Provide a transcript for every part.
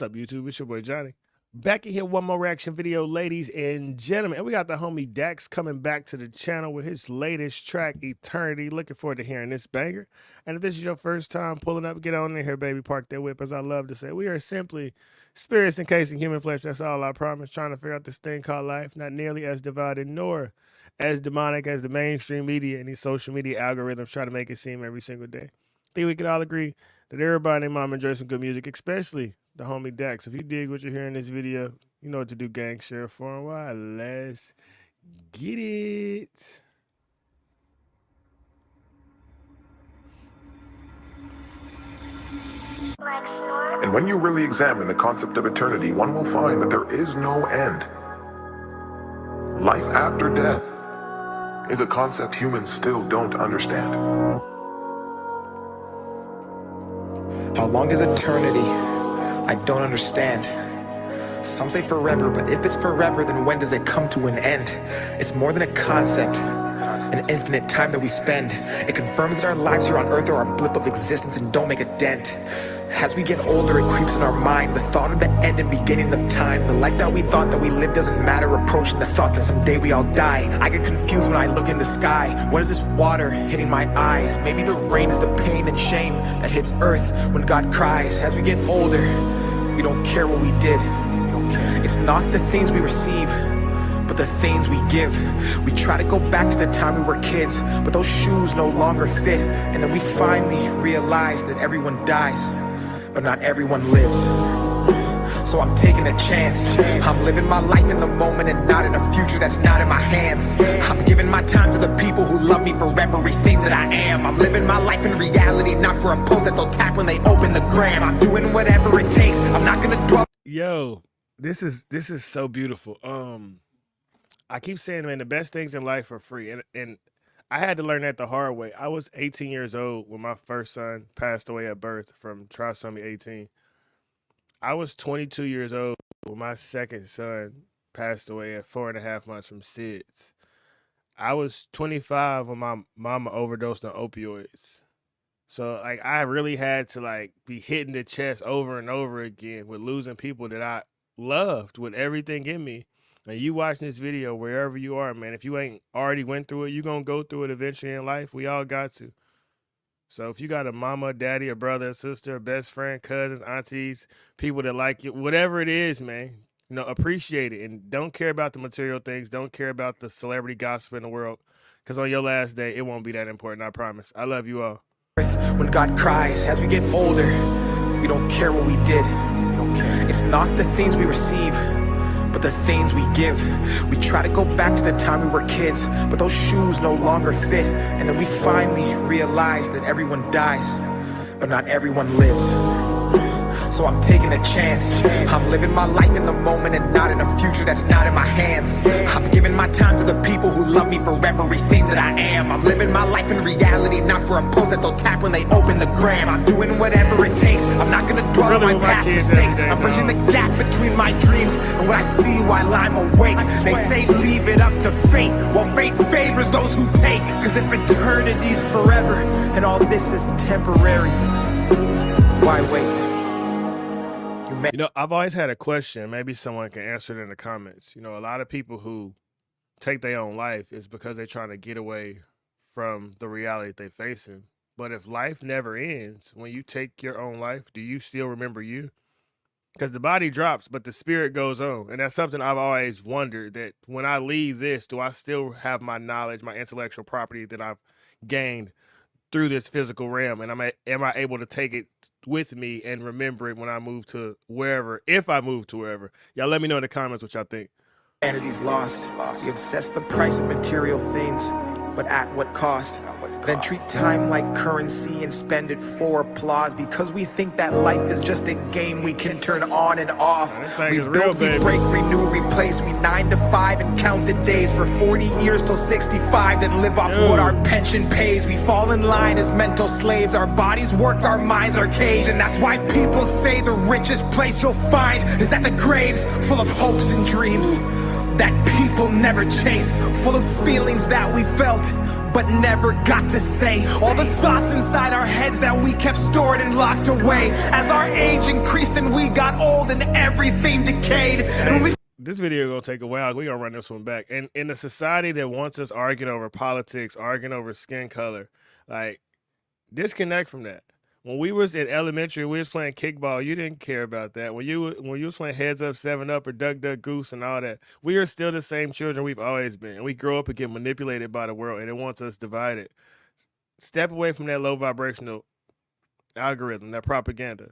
What's up, YouTube? It's your boy Johnny. Back in here, one more reaction video, ladies and gentlemen. And we got the homie Dax coming back to the channel with his latest track, Eternity. Looking forward to hearing this banger. And if this is your first time pulling up, get on in here, baby. Park that whip, as I love to say. We are simply spirits encasing human flesh. That's all I promise. Trying to figure out this thing called life. Not nearly as divided nor as demonic as the mainstream media and these social media algorithms try to make it seem every single day. I think we can all agree that everybody and mom enjoys some good music, especially the homie Dax. If you dig what you hear in this video, you know what to do, gang. Share for a while. Let's get it. And when you really examine the concept of eternity, one will find that there is no end. Life after death is a concept humans still don't understand. How long is eternity? I don't understand. Some say forever, but if it's forever, then when does it come to an end? It's more than a concept, an infinite time that we spend. It confirms that our lives here on earth are a blip of existence and don't make a dent. As we get older, it creeps in our mind, the thought of the end and beginning of time. The life that we thought that we lived doesn't matter, approaching the thought that someday we all die. I get confused when I look in the sky. What is this water hitting my eyes? Maybe the rain is the pain and shame that hits earth when God cries. As we get older, we don't care what we did. It's not the things we receive, but the things we give. We try to go back to the time we were kids, but those shoes no longer fit. And then we finally realize that everyone dies, but not everyone lives. So I'm taking a chance. I'm living my life in the moment and not in a future that's not in my hands. I'm giving my time to the people who love me for everything that I am. I'm living my life in reality, not for a post that they'll tap when they open the gram. I'm doing whatever it takes. I'm not gonna dwell. Yo, this is so beautiful. I keep saying, man, the best things in life are free, and I had to learn that the hard way. I was 18 years old when my first son passed away at birth from trisomy 18. I was 22 years old when my second son passed away at 4.5 months from SIDS. I was 25 when my mama overdosed on opioids. So, like, I really had to, like, be hitting the chest over and over again with losing people that I loved with everything in me. And you watching this video wherever you are, man, if you ain't already went through it, you're going to go through it eventually in life. We all got to. So if you got a mama, daddy, a brother, a sister, a best friend, cousins, aunties, people that like you, whatever it is, man, you know, appreciate it. And don't care about the material things. Don't care about the celebrity gossip in the world. Because on your last day, it won't be that important, I promise. I love you all. When God cries, as we get older, we don't care what we did. It's not the things we receive, but the things we give. We try to go back to the time we were kids, but those shoes no longer fit. And then we finally realize that everyone dies, but not everyone lives. So I'm taking a chance. I'm living my life in the moment and not in a future that's not in my hands. I'm giving my time to the people who love me for everything that I am. I'm living my life in reality, not for a post that they'll tap when they open the gram. I'm doing whatever it takes. I'm not gonna dwell on my past mistakes. I'm bridging the gap between my dreams and what I see while I'm awake. They say leave it up to fate, well, fate favors those who take. Cause if eternity's forever and all this is temporary, why wait? You know, I've always had a question. Maybe someone can answer it in the comments. You know, a lot of people who take their own life is because they're trying to get away from the reality they're facing. But if life never ends, when you take your own life, do you still remember you? Because the body drops, but the spirit goes on. And that's something I've always wondered, that when I leave this, do I still have my knowledge, my intellectual property that I've gained through this physical realm, and am I able to take it with me and remember it when I move to wherever, if I move to wherever? Y'all let me know in the comments what y'all think. Humanity's lost. We obsess the price of material things, but at what cost? Then treat time like currency and spend it for applause, because we think that life is just a game we can turn on and off. We build, we break, renew, replace. We 9 to 5 and count the days for 40 years till 65, then live off what our pension pays. We fall in line as mental slaves. Our bodies work, our minds are caged, and that's why people say the richest place you'll find is at the graves, full of hopes and dreams that people never chased, full of feelings that we felt but never got to say. All the thoughts inside our heads that we kept stored and locked away. As our age increased and we got old and everything decayed. And when we This video gonna take a while. We gonna run this one back. And in a society that wants us arguing over politics, arguing over skin color, like, disconnect from that. When we was in elementary, we was playing kickball. You didn't care about that. When you was playing heads up, 7 Up, or Duck Duck Goose and all that, we are still the same children we've always been. And we grow up and get manipulated by the world, and it wants us divided. Step away from that low vibrational algorithm, that propaganda.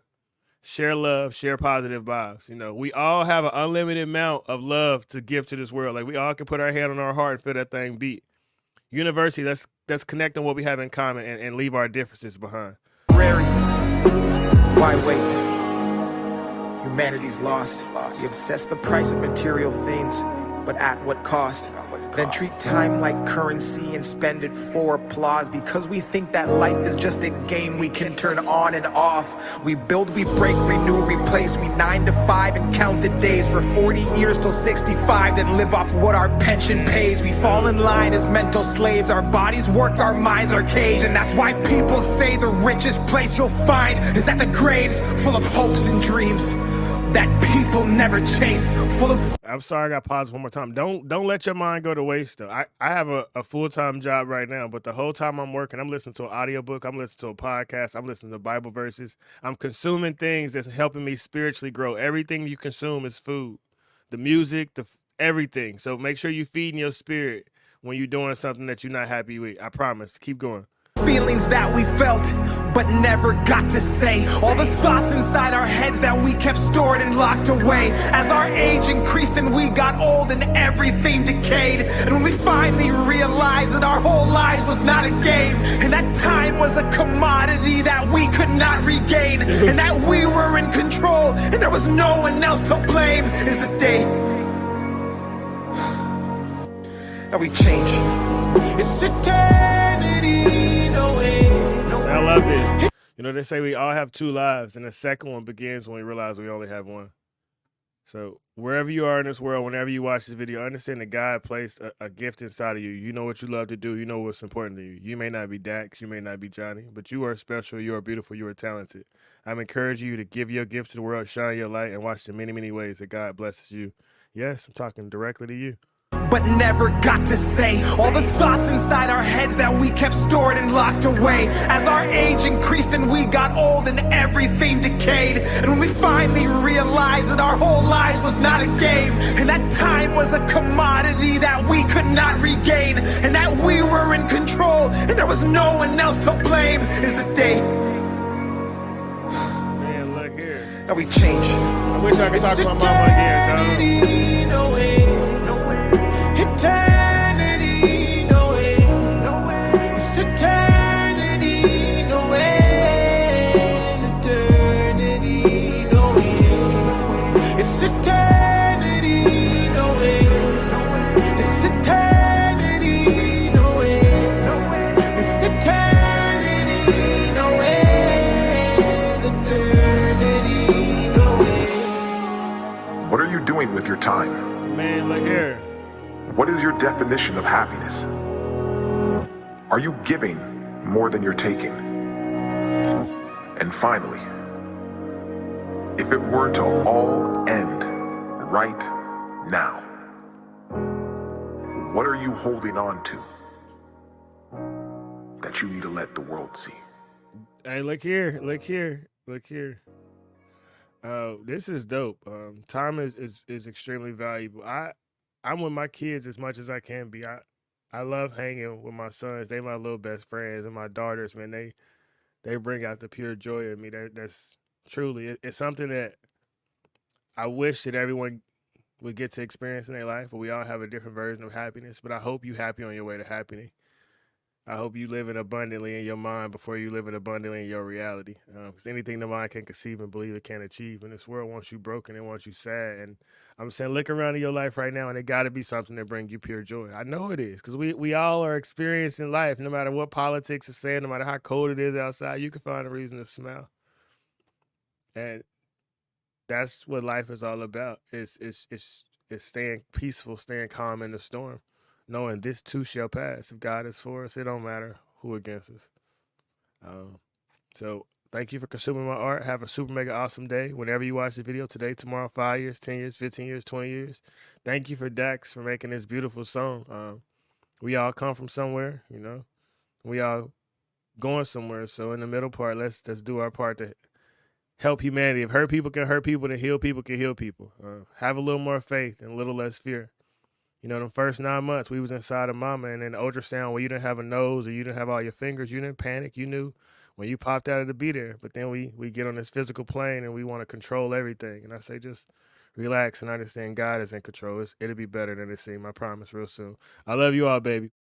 Share love, share positive vibes. You know, we all have an unlimited amount of love to give to this world. Like, we all can put our hand on our heart and feel that thing beat. University, let's connect on what we have in common and leave our differences behind. why wait? Humanity's lost. We obsess the price of material things, but at what cost? Then treat time like currency and spend it for applause, because we think that life is just a game we can turn on and off. We build, we break, renew, replace. We 9 to 5 and count the days for 40 years till 65, then live off what our pension pays. We fall in line as mental slaves. Our bodies work, our minds are caged, and that's why people say the richest place you'll find is at the graves, full of hopes and dreams that people never chased, full of... I'm sorry, I got pause one more time. Don't let your mind go to waste though. I have a full-time job right now, but the whole time I'm working, I'm listening to an audiobook, I'm listening to a podcast, I'm listening to Bible verses. I'm consuming things that's helping me spiritually grow. Everything you consume is food. The music, everything. So make sure you're feeding your spirit when you're doing something that you're not happy with. I promise. Keep going. Feelings that we felt but never got to say. All the thoughts inside our heads that we kept stored and locked away. As our age increased and we got old and everything decayed. And when we finally realized that our whole lives was not a game, and that time was a commodity that we could not regain, and that we were in control and there was no one else to blame, is the day that we change. It's eternity. I love this. You know, they say we all have 2 lives, and the second one begins when we realize we only have one. So wherever you are in this world, whenever you watch this video, understand that God placed a gift inside of you. You know what you love to do. You know what's important to you. You may not be Dax, you may not be Johnny, but you are special, you are beautiful, you are talented. I'm encouraging you to give your gift to the world, shine your light, and watch the many, many ways that God blesses you. Yes, I'm talking directly to you. But never got to say. All the thoughts inside our heads that we kept stored and locked away. As our age increased and we got old and everything decayed. And when we finally realized that our whole lives was not a game, and that time was a commodity that we could not regain, and that we were in control and there was no one else to blame, is the day Man, look here. that we change. I wish I could talk to my mama again, dog. Eternity, no way, no way. It's eternity, no way. Eternity, no way. It's eternity, no way. It's eternity, no way. It's eternity, no way. Eternity, no way. What are you doing with your time? Man, look here. What is your definition of happiness? Are you giving more than you're taking? And finally, if it were to all end right now, what are you holding on to that you need to let the world see? Hey, look here. This is dope. Time is extremely valuable. I'm with my kids as much as I can be. I love hanging with my sons. They my little best friends, and my daughters, man, they bring out the pure joy in me. That's truly, it's something that I wish that everyone would get to experience in their life, but we all have a different version of happiness. But I hope you happy on your way to happiness. I hope you live it abundantly in your mind before you live it abundantly in your reality. Because anything the mind can conceive and believe it can achieve. And this world wants you broken, it wants you sad. And I'm saying, look around in your life right now, and it got to be something that brings you pure joy. I know it is, because we all are experiencing life. No matter what politics is saying, no matter how cold it is outside, you can find a reason to smile. And that's what life is all about. It's staying peaceful, staying calm in the storm. knowing this too shall pass. If God is for us, it don't matter who against us. So thank you for consuming my art. Have a super mega awesome day. Whenever you watch the video, today, tomorrow, 5 years, 10 years, 15 years, 20 years. Thank you for Dax for making this beautiful song. We all come from somewhere, you know. We all going somewhere. So in the middle part, let's do our part to help humanity. If hurt people can hurt people, then heal people can heal people. Have a little more faith and a little less fear. You know, the first 9 months we was inside of mama, and then the ultrasound where you didn't have a nose or you didn't have all your fingers, you didn't panic. You knew when you popped out to be there. But then we get on this physical plane and we want to control everything. And I say just relax and understand God is in control. It'll be better than it seems. I promise real soon. I love you all, baby.